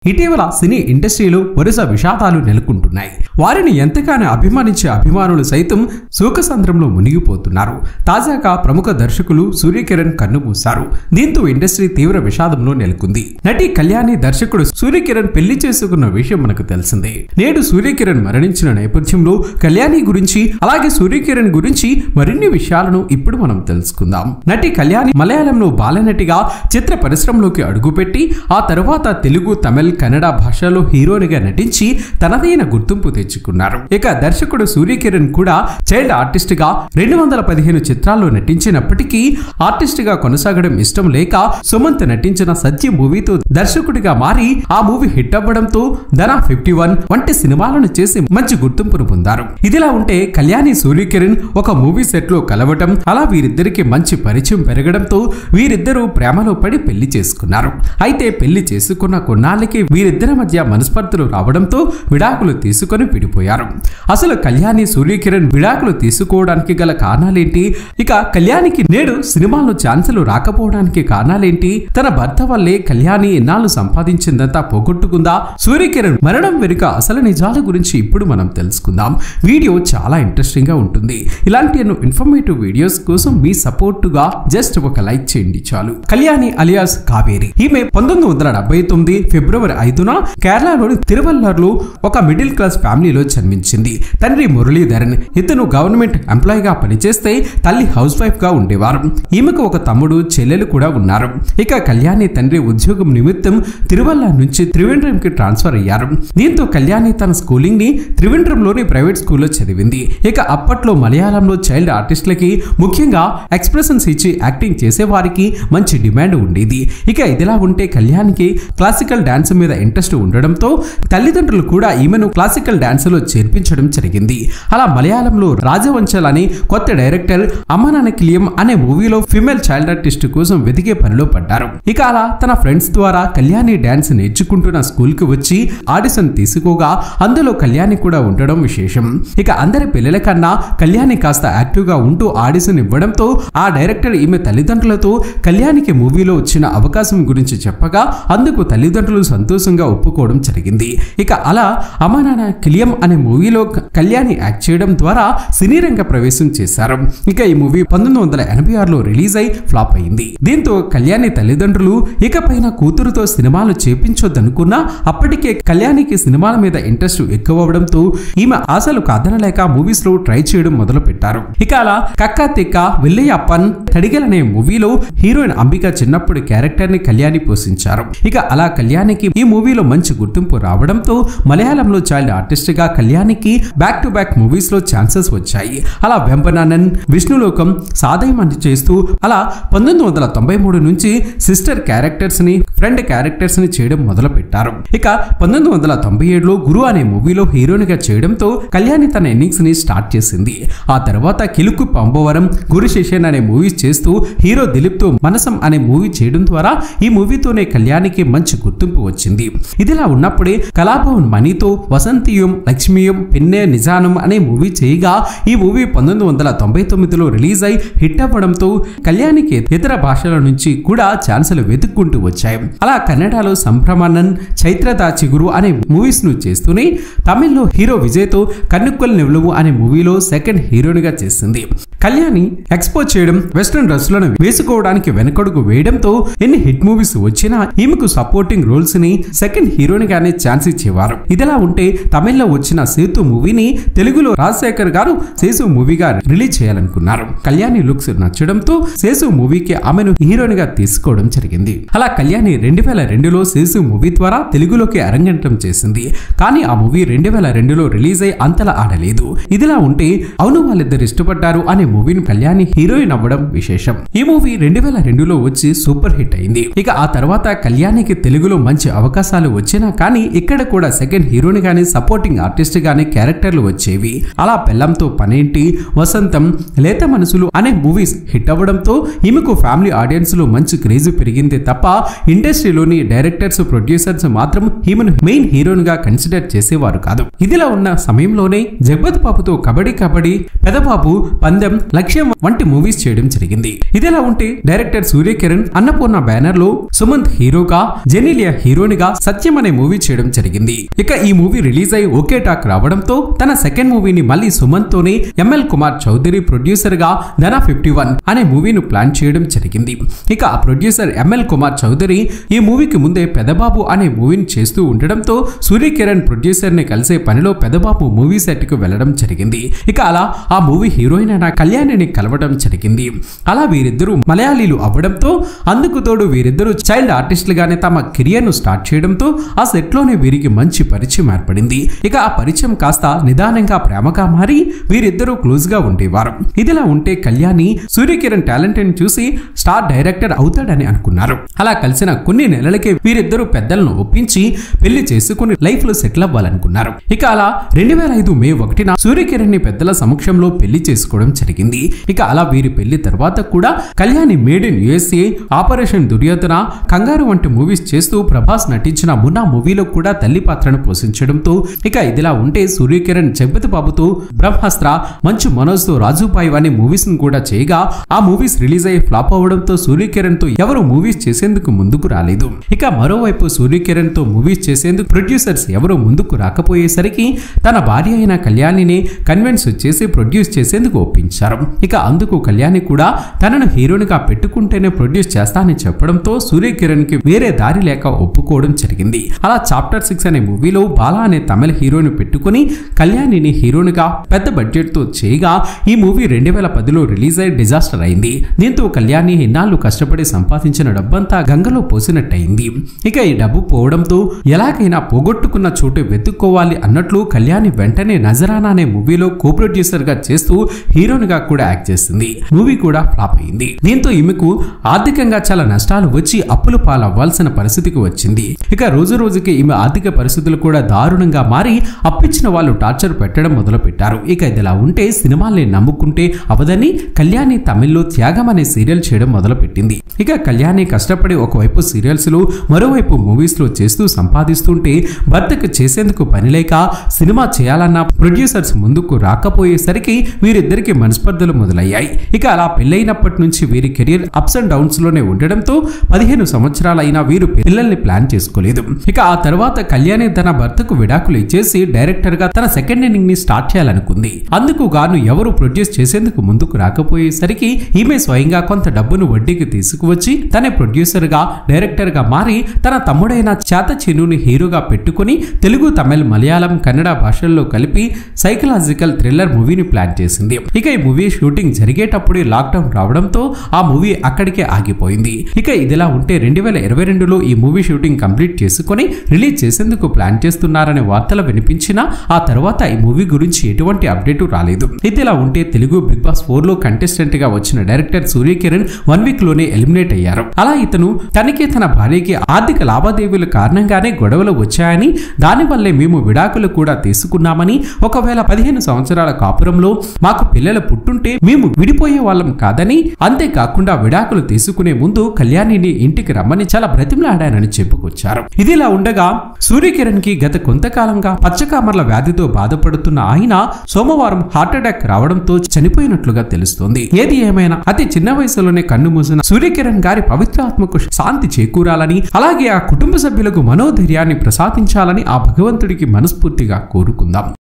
ఇటీవల సినీ ఇండస్ట్రీలో వరుస విషాదాలు నెలకొంటున్నాయి. వారిని ఎంతగానో అభిమానించే అభిమానులు సైతం శోకసంద్రంలో మునిగిపోతున్నారు. తాజాగా ప్రముఖ దర్శకులు సూర్యకిరణ్ కన్నుమూశారు. దీంతో ఇండస్ట్రీ తీవ్ర విషాదంలో నెలకొంది. నటి కళ్యాణి దర్శకుడు సూర్యకిరణ్ పెళ్లి చేసుకున్న విషయం మనకు తెలిసిందే. నేడు సూర్యకిరణ్ మరణించిన నేపథ్యంలో కళ్యాణి గురించి అలాగే సూర్యకిరణ్ గురించి మరిన్ని విషయాలను ఇప్పుడు మనం తెలుసుకుందాం. నటి కళ్యాణి మలయాళంలో బాలనటిగా చిత్ర పరిశ్రమలోకి అడుగుపెట్టి ఆ తర్వాత తెలుగు, తమిళ, కన్నడ భాషలో హీరోయిన్గా నటించి తనదైన గుర్తింపు తెచ్చుకున్నారు. ఇక దర్శకుడు సూర్యకిరణ్ కూడా చైల్డ్ ఆర్టిస్ట్ గా 215 చిత్రాల్లో నటించినప్పటికీ ఆర్టిస్ట్ గా కొనసాగడం ఇష్టం లేక సుమంత్ నటించిన సత్య మూవీతో దర్శకుడిగా మారి ఆ మూవీ హిట్ అవ్వడంతో ధన 51 వంటి సినిమాలను చేసి మంచి గుర్తింపును పొందారు. ఇదిలా ఉంటే కళ్యాణి సూర్యకిరణ్ ఒక మూవీ సెట్ లో కలవటం, అలా వీరిద్దరికి మంచి పరిచయం పెరగడంతో వీరిద్దరూ ప్రేమలో పడి పెళ్లి చేసుకున్నారు. అయితే పెళ్లి చేసుకున్న కొన్నాళ్ళకి వీరిద్దరి మధ్య మనస్పర్ధలు రావడంతో విడాకులు తీసుకొని విడిపోయారు. అసలు కళ్యాణి సూర్యకిరణ్ విడాకులు తీసుకోవడానికి గల కారణాలేంటి? ఇక కళ్యాణికి నేడు సినిమాల్లో ఛాన్సులు రాకపోవడానికి కారణాలేంటి? తన భర్త వల్లే కళ్యాణి ఎన్నాళ్ళు సంపాదించిందంతా పోగొట్టుకుందా? సూర్యకిరణ్ మరణం వెనుక అసలు నిజాల గురించి ఇప్పుడు మనం తెలుసుకుందాం. వీడియో చాలా ఇంట్రెస్టింగ్ గా ఉంటుంది. ఇలాంటి ఎన్నో ఇన్ఫర్మేటివ్ వీడియోస్ కోసం మీ సపోర్టుగా జస్ట్ ఒక లైక్ చేయండి చాలు. కళ్యాణి అలియాస్ కావేరి ఈమె 1979 ఫిబ్రవరి 5న కేరళలోని తిరువల్లర్లో ఒక మిడిల్ క్లాస్ ఫ్యామిలీలో జన్మించింది. తండ్రి మురళీధరన్, ఇతను గవర్నమెంట్ ఎంప్లాయ్ గా పనిచేస్తే తల్లి హౌస్ వైఫ్ గా ఉండేవారు. ఈమెకు ఒక తమ్ముడు, చెల్లెలు కూడా ఉన్నారు. ఇక కళ్యాణి తండ్రి ఉద్యోగం నిమిత్తం తిరువల్లర్ నుంచి త్రివేంద్రంకి ట్రాన్స్ఫర్ అయ్యారు. దీంతో కళ్యాణి తన స్కూలింగ్ ని త్రివేంద్రంలోని ప్రైవేట్ స్కూల్లో చదివింది. ఇక అప్పట్లో మలయాళంలో చైల్డ్ ఆర్టిస్టులకి ముఖ్యంగా ఎక్స్ప్రెషన్స్ ఇచ్చి యాక్టింగ్ చేసే వారికి మంచి డిమాండ్ ఉండేది. ఇక ఇదిలా ఉంటే కళ్యాణికి క్లాసికల్ డాన్స్ మీద ఇంట్రెస్ట్ ఉండడంతో తల్లిదండ్రులు కూడా ఈమెను క్లాసికల్ డాన్స్ లో చేర్పించడం జరిగింది. అలా మలయాళంలో రాజవంచల్ అనే కొత్త డైరెక్టర్ అమ్మనాన్నకిలియం అనే మూవీలో ఫిమేల్ చైల్డ్ ఆర్టిస్ట్ కోసం వెతికే పనిలో పడ్డారు. ఇక అలా తన ఫ్రెండ్స్ ద్వారా కళ్యాణి డాన్స్ నేర్చుకుంటున్న స్కూల్ కి వచ్చి ఆడిషన్ తీసుకోగా అందులో కళ్యాణి కూడా ఉండడం విశేషం. ఇక అందరి పిల్లల కన్నా కళ్యాణి కాస్త యాక్టివ్ గా ఉంటూ ఆడిషన్ ఇవ్వడంతో ఆ డైరెక్టర్ ఈమె తల్లిదండ్రులతో కళ్యాణికి మూవీలో వచ్చిన అవకాశం గురించి చెప్పగా అందుకు తల్లిదండ్రులు సంతోషంగా ఒప్పుకోవడం జరిగింది. ఇక అలా అమ్మనాన్నకిలియం అనే మూవీలో కళ్యాణి యాక్ట్ చేయడం ద్వారా సినీ రంగ ప్రవేశం చేశారు. ఇక ఈ మూవీ 1986లో రిలీజ్ అయి ఫ్లాప్ అయింది. దీంతో కళ్యాణి తల్లిదండ్రులు ఇకపైన కూతురుతో సినిమాలు చేపించొద్దనుకున్నా అప్పటికే కళ్యాణికి సినిమాల మీద ఇంట్రెస్ట్ ఎక్కువ అవడంతో ఈమె ఆశలు కాదనలేక మూవీస్ లో ట్రై చేయడం మొదలు పెట్టారు. ఇక అలా కక్క తిక్క వెల్లయ్యప్పన్ తడిగల్ అనే మూవీలో హీరోయిన్ అంబిక చిన్నప్పుడు క్యారెక్టర్ ని కళ్యాణి పోషించారు. ఇక అలా కళ్యాణికి ఈ మూవీలో మంచి గుర్తింపు రావడంతో మలయాళంలో చైల్డ్ ఆర్టిస్ట్ గా కళ్యాణికి బ్యాక్ టు బ్యాక్ మూవీస్ లో ఛాన్సెస్ వచ్చాయి. అలా వెంపనానన్, విష్ణులోకం, సాదయమని చేస్తూ అలా 1993 నుంచి సిస్టర్ క్యారెక్టర్స్ ని, ఫ్రెండ్ క్యారెక్టర్స్ ని చేయడం మొదలు పెట్టారు. ఇక 1997లో గురు అనే మూవీలో హీరోయిన్ గా చేయడంతో కళ్యాణి తన ఇన్నింగ్స్ ని స్టార్ట్ చేసింది. ఆ తర్వాత కిలుకు పంబవరం, గురు శిష్యన్ అనే మూవీస్ చేస్తూ హీరో దిలీప్ తో మనసం అనే మూవీ చేయడం ద్వారా ఈ మూవీతోనే కళ్యాణికి మంచి గుర్తింపు వచ్చింది. ఇదిలా ఉన్నప్పుడే కళాభవన్ మనీతో వసంతియం, లక్ష్మీయం, పిన్నే నిజానం అనే మూవీ చేయగా ఈ మూవీ 1999లో రిలీజ్ అయి హిట్ అవ్వడంతో కళ్యాణికి ఇతర భాషల నుంచి కూడా ఛాన్సులు వెతుక్కుంటూ వచ్చాయి. అలా కన్నడలో సంభ్రమణన్, చైత్రదా చిగురు అనే మూవీస్ ను చేస్తూనే తమిళ్లో హీరో విజయ్తో కన్నుక్కల్ నిలువు అనే మూవీలో సెకండ్ హీరోయిన్ గా చేసింది. కళ్యాణి ఎక్స్పోజ్ చేయడం, వెస్ట్రన్ డ్రెస్సులను వేసుకోవడానికి వెనకడుగు వేయడంతో ఎన్ని హిట్ మూవీస్ వచ్చినా ఈమెకు సపోర్టింగ్ రోల్స్ ని సెకండ్ హీరోయిన్ గానే ఛాన్స్ ఇచ్చేవారు. ఇదిలా ఉంటే తమిళ్లో వచ్చిన సేతు మూవీని తెలుగులో రాజశేఖర్ గారు సేసు మూవీగా రిలీజ్ చేయాలనుకున్నారు. కళ్యాణి లుక్స్ నచ్చడంతో సేసు మూవీకి ఆమెను హీరోయిన్ గా తీసుకోవడం జరిగింది. అలా కళ్యాణి 2002లో సేసు మూవీ ద్వారా తెలుగులోకి అరంగేట్రం చేసింది. కానీ ఆ మూవీ 2002లో రిలీజ్ అయి అంతలా ఆడలేదు. ఇదిలా ఉంటే అవును వాళ్ళిద్దరు ఇష్టపడ్డారు అనే మూవీని కళ్యాణి హీరోయిన్ అవ్వడం విశేషం. ఈ మూవీ 2002లో వచ్చి సూపర్ హిట్ అయింది. ఇక ఆ తర్వాత కళ్యాణికి తెలుగులో మంచి అవకాశాలు వచ్చినా కానీ ఇక్కడ కూడా సెకండ్ హీరోయిన్ గానీ సపోర్టింగ్ ఆర్టిస్ట్ గానీ క్యారెక్టర్లు వచ్చేవి. అలా పెళ్ళంతో పనేంటి, వసంతం, లేత మనసులు అనే మూవీస్ హిట్ అవ్వడంతో ఈమెకు ఫ్యామిలీ ఆడియన్స్ లో మంచి క్రేజ్ పెరిగింది తప్ప ఇండస్ట్రీలోని డైరెక్టర్స్, ప్రొడ్యూసర్స్ మాత్రం ఈమెను మెయిన్ హీరోయిన్ గా కన్సిడర్ చేసేవారు కాదు. ఇదిలా ఉన్న సమయంలోనే జగపతి బాబుతో కబడ్డీ కబడ్డీ, పెదబాబు, పందెం, లక్ష్యం వంటి మూవీస్ చేయడం జరిగింది. ఇదిలా ఉంటే డైరెక్టర్ సూర్యకిరణ్ అన్నపూర్ణ బ్యానర్ లో సుమంత్ హీరోగా, జెనీలియా హీరోయిన్ హీరోనిగా సత్యం అనే మూవీ చేయడం జరిగింది. ఇక ఈ మూవీ రిలీజ్ అయి ఓకే టాక్ రావడంతో తన సెకండ్ మూవీని మళ్ళీ సుమంత్ తోనే ఎంఎల్ కుమార్ చౌదరి ప్రొడ్యూసర్ గా ధనా 51 అనే మూవీను ప్లాన్ చేయడం జరిగింది. ఇక ఆ ప్రొడ్యూసర్ ఎంఎల్ కుమార్ చౌదరి ఈ మూవీకి ముందే పెదబాబు అనే మూవీని చేస్తూ ఉండడంతో సూర్యకిరణ్ ప్రొడ్యూసర్ ని కలిసే పనిలో పెదబాబు మూవీ సెట్ కు వెళ్లడం జరిగింది. ఇక అలా ఆ మూవీ హీరోయిన్ అయిన కళ్యాణిని కలవడం జరిగింది. అలా వీరిద్దరూ మలయాళీలు అవ్వడంతో అందుకు తోడు వీరిద్దరూ చైల్డ్ ఆర్టిస్టులుగానే తమ కెరియర్ ను స్టార్ట్ చేయడంతో ఆ సెట్ లోనే వీరికి మంచి పరిచయం ఏర్పడింది. ఇక ఆ పరిచయం కాస్త నిదానంగా ప్రేమగా మారి వీరిద్దరూ క్లోజ్ గా ఉండేవారు. ఇదిలా ఉంటే కళ్యాణి సూర్యకిరణ్ టాలెంట్ ని చూసి స్టార్ డైరెక్టర్ అవుతాడని అనుకున్నారు. అలా కలిసిన కొన్ని నెలలకే వీరిద్దరూ పెద్దలను ఒప్పించి పెళ్లి చేసుకుని లైఫ్ లో సెటిల్ అవ్వాలనుకున్నారు. ఇక అలా 2005 మే 1న సూర్యకిరణ్ ని పెద్దల సమక్షంలో పెళ్లి చేసుకోవడం జరిగింది. ఇక అలా వీరి పెళ్లి తర్వాత కూడా Kalyani made in USA, operation Duryodhana, కంగారు వంటి మూవీస్ చేస్తూ ప్రభాస్ నటించిన మున్నా మూవీలో కూడా తల్లి పాత్రను పోషించడంతో ఇక ఇదిలా ఉంటే సూర్యకిరణ్ జగపతి బాబుతో బ్రహ్మాస్త్ర, మంచు మనోజ్ తో రాజుపాయి అనే మూవీస్ ను కూడా చేయగా ఆ మూవీస్ రిలీజ్ అయ్యి ఫ్లాప్ అవ్వడంతో సూర్యకిరణ్ తో ఎవరు మూవీస్ చేసేందుకు ముందుకు రాలేదు. ఇక మరోవైపు సూర్యకిరణ్ తో మూవీస్ చేసేందుకు ప్రొడ్యూసర్స్ ఎవరు ముందుకు రాకపోయేసరికి తన భార్య అయిన కళ్యాణిని కన్విన్స్ చేసి ప్రొడ్యూస్ చేసేందుకు ఒప్పించారు. ఇక అందుకు కళ్యాణి కూడా తనను హీరోయిన్ గా పెట్టుకుంటేనే ప్రొడ్యూస్ చేస్తా అని చెప్పడంతో సూర్యకిరణ్ కి వేరే దారి లేక ఒప్పుకోవడం జరిగింది. అలా చాప్టర్ 6 అనే మూవీలో బాలా అనే తమిళ హీరోని పెట్టుకుని కళ్యాణిని హీరోయిన్ గా పెద్ద బడ్జెట్ తో చేయగా ఈ మూవీ 2010లో రిలీజ్ అయి డిజాస్టర్ అయింది. దీంతో కళ్యాణి ఇన్నాళ్లు కష్టపడి సంపాదించిన డబ్బంతా గంగలో పోసినట్టయింది. ఇక ఈ డబ్బు పోవడంతో ఎలాగైనా పోగొట్టుకున్న చోటు వెతుక్కోవాలి అన్నట్లు కళ్యాణి వెంటనే నజరానా అనే మూవీలో కో ప్రొడ్యూసర్ గా చేస్తూ హీరోయిన్ గా కూడా యాక్ట్ చేసింది. మూవీ కూడా ఫ్లాప్ అయింది. దీంతో ఈమెకు ఆర్థికంగా చాలా నష్టాలు వచ్చి అప్పుల పాలవ్వాల్సిన పరిస్థితికి వచ్చింది. ఇక రోజు రోజుకి ఈమె ఆర్థిక పరిస్థితులు కూడా దారుణంగా మారి అప్పిచ్చిన వాళ్ళు టార్చర్ పెట్టడం మొదలు పెట్టారు. ఇక ఇదిలా ఉంటే సినిమాల్ని నమ్ముకుంటే అవదని కళ్యాణి తమిళ్లో త్యాగం అనే సీరియల్ చేయడం మొదలు పెట్టింది. ఇక కళ్యాణి కష్టపడి ఒకవైపు సీరియల్స్ లో మరోవైపు మూవీస్ లో చేస్తూ సంపాదిస్తుంటే భర్తకు చేసేందుకు పనిలేక సినిమా చేయాలన్న ప్రొడ్యూసర్స్ ముందుకు రాకపోయేసరికి వీరిద్దరికి మనస్పర్ధలు మొదలయ్యాయి. ఇక అలా పెళ్లైనప్పటి నుంచి వీరి కెరీర్ అప్స్ అండ్ డౌన్స్ లోనే ఉండడంతో 15 సంవత్సరాలైనా వీరు పిల్లల్ని ప్లాన్ చేసుకోలేదు. ఇక ఆ తర్వాత కళ్యాణి తన భర్తకు విడాకులు ఇచ్చేసి డైరెక్టర్ గా తన సెకండ్ ఇన్నింగ్ ని స్టార్ట్ చేయాలనుకుంది. అందుకు గాను ఎవరు ప్రొడ్యూస్ చేసేందుకు ముందుకు రాకపోయేసరికి ఈమె స్వయంగా కొంత డబ్బును వడ్డీకి తీసుకువచ్చి తన ప్రొడ్యూసర్ గా డైరెక్టర్ గా మారి తన తమ్ముడైన చేత చినుని హీరోగా పెట్టుకుని తెలుగు, తమిళ, మలయాళం, కన్నడ భాషల్లో కలిపి సైకలాజికల్ థ్రిల్లర్ మూవీని ప్లాన్ చేసింది. ఇక ఈ మూవీ షూటింగ్ జరిగేటప్పుడే లాక్డౌన్ రావడంతో ఆ మూవీ అక్కడికే ఆగిపోయింది. ఇక ఇదిలా ఉంటే 2022లో ఈ మూవీ షూటింగ్ కంప్లీట్ చేసుకుని రిలీజ్ చేసేందుకు ప్లాన్ చేస్తున్నారనే వార్తలు వినిపించినా ఆ తర్వాత ఈ మూవీ గురించి ఎటువంటి అప్డేట్ రాలేదు. ఇదిలా ఉంటే తెలుగు బిగ్ బాస్ 4లో కంటెస్టెంట్ గా వచ్చిన డైరెక్టర్ సూర్యకిరణ్ 1 వీక్ లోనే ఎలిమినేట్ అయ్యారు. అలా ఇతను తనకి తన భార్యకి ఆర్థిక లావాదేవీల కారణంగానే గొడవలు వచ్చాయని, దానివల్లే మేము విడాకులు కూడా తీసుకున్నామని, ఒకవేళ 15 సంవత్సరాల కాపురంలో మాకు పిల్లలు పుట్టుంటే మేము విడిపోయే వాళ్ళం కాదని, అంతేకాకుండా విడాకులు తీసుకునే ముందు కళ్యాణిని ఇంటికి రమ్మని చాలా బ్రతిమలాడానని చెప్పుకొచ్చారు. ఇదిలా ఉండగా సూర్యకిరణ్ కి గత కొంతకాలంగా పచ్చకామర్ల వ్యాధితో బాధపడుతున్న ఆయన సోమవారం హార్ట్ అటాక్ రావడంతో చనిపోయినట్లుగా తెలుస్తోంది. ఏది ఏమైనా అతి చిన్న వయసులోనే కన్ను మూసిన సూర్యకిరణ్ గారి పవిత్రాత్మకు శాంతి చేకూరాలని, అలాగే ఆ కుటుంబ సభ్యులకు మనోధైర్యాన్ని ప్రసాదించాలని ఆ భగవంతుడికి మనస్ఫూర్తిగా కోరుకుందాం.